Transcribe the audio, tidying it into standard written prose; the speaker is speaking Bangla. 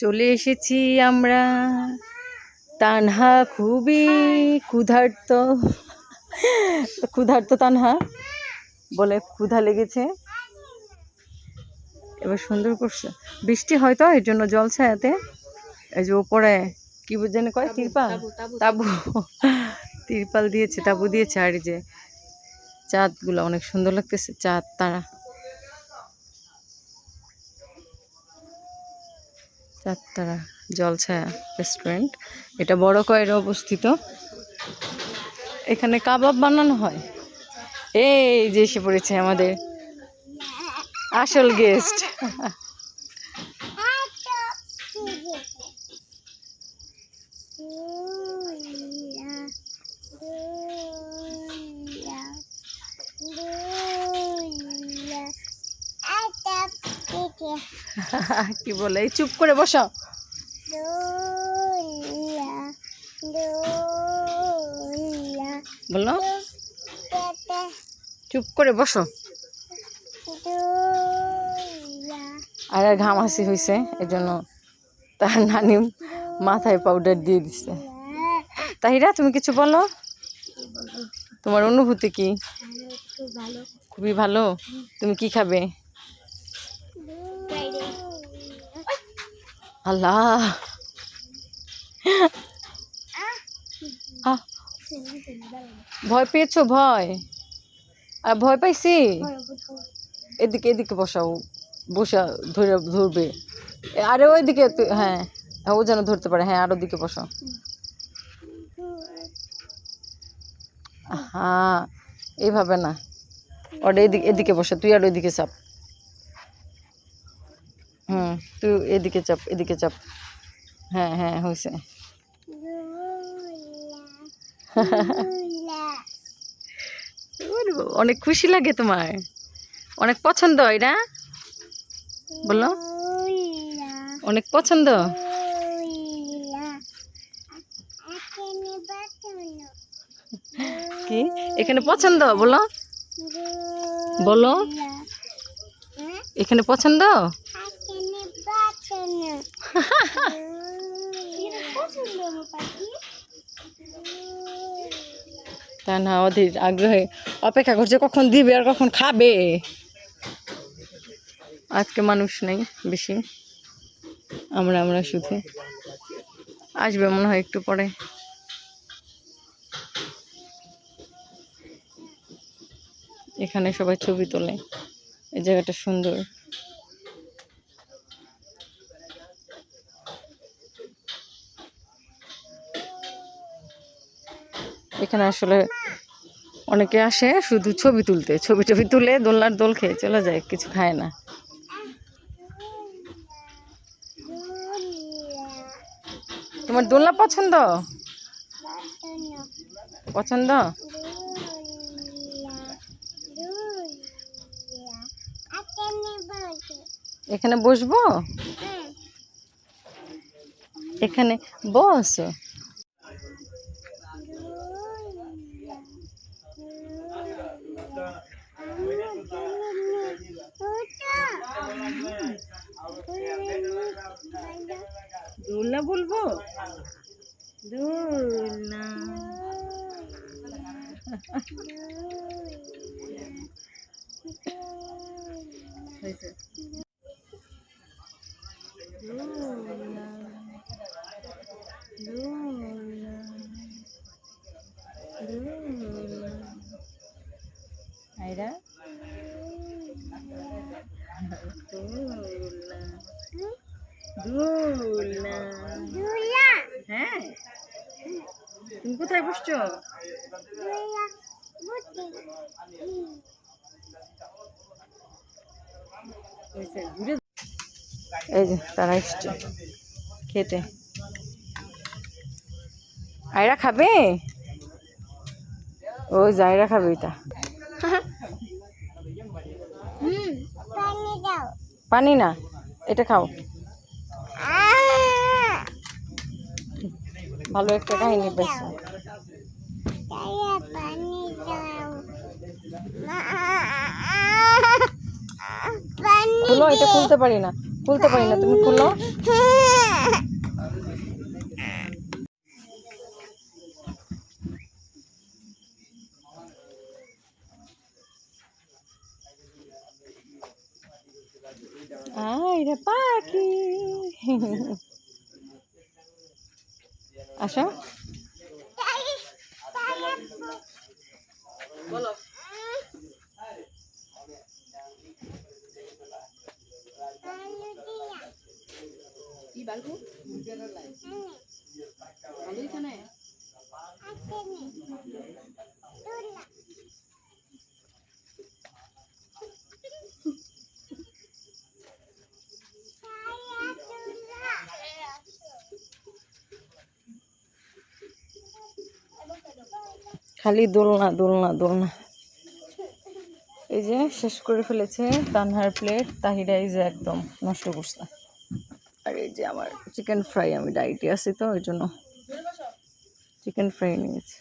চলে এসেছি আমরা। তানহা খুবই ক্ষুধার্ত তানহা বলে ক্ষুধা লেগেছে। এবার সুন্দর করছে, বৃষ্টি হয়তো এর জন্য জল ছায়াতে এই যে উপরে কি যেন কয় তিরপাল, তাবু তিরপাল দিয়েছে, তাবু দিয়েছে। আর এই যে চাঁদগুলো অনেক সুন্দর লাগতেছে, চাঁদ তারা, চাঁদ তারা জলছায়া রেস্টুরেন্ট। এটা বড় কয়ের অবস্থিত। এখানে কাবাব বানানো হয়। এই যে এসে পড়েছে আমাদের আসল গেস্ট। কি বলে, এই চুপ করে বসো, বলো চুপ করে বসো। আর ঘামাসি হয়েছে এর জন্য তার নানি মাথায় পাউডার দিয়ে দিচ্ছে। তাহিরা তুমি কিছু বলো, তোমার অনুভূতি কি? খুবই ভালো। তুমি কি খাবে? আল্লাহ, ভয় পেয়েছো? ভয় আর ভয় পাইছি। এদিকে এদিকে বসাও, বসা ধরবে। আরে ওইদিকে, হ্যাঁ ও যেন ধরতে পারে। হ্যাঁ আর ওদিকে বসাও। হ্যাঁ এইভাবে না, ওটা এদিকে এদিকে বসা। তুই আর ওইদিকে চাপ। তুই এদিকে চাপ, এদিকে চাপ। হ্যাঁ হ্যাঁ হয়েছে। অনেক খুশি লাগে তোমার, অনেক পছন্দ এটা বলো, অনেক পছন্দ। কি এখানে পছন্দ? বলো বলো, এখানে পছন্দ। তা না, ওদের আগ্রহে অপেক্ষা করছে কখন দিবে আর কখন খাবে। আজকে মানুষ নেই বেশি, আমরা শুধু। আসবে মনে হয় একটু পরে। এখানে সবাই ছবি তোলে, এই জায়গাটা সুন্দর। এখানে আসলে অনেকে আসে শুধু ছবি তুলতে, ছবি তুলে দোলনার দোল খেয়ে চলে যায়, কিছু খায় না। তোমার দোলনা পছন্দ? পছন্দ। এখানে বসবো, এখানে বস। দোলনা বলবো, দোলনা। আইরা দোলনা, হ্যাঁ। তুমি কোথায় বসছো? এই যে তারা এসছে খেতে। আয়রা খাবে, ওই জায়রা খাবে এটা। পানি না, এটা খাও। ভালো একটা কাহিনী পাইছো। খুলো, এটা খুলতে পারি না, তুমি খুলো। তাহিরা পাখি আসো বলো কি বালকু ভালো এখানে খালি দোলনা দোলনা দোলনা এই যে শেষ করে ফেলেছে তানহার প্লেট তাহিরা এই যে একদম নষ্ট করছে আর এই যে আমার চিকেন ফ্রাই আমি ডায়েটে আছি তো ওই জন্য চিকেন ফ্রাই নিয়েছি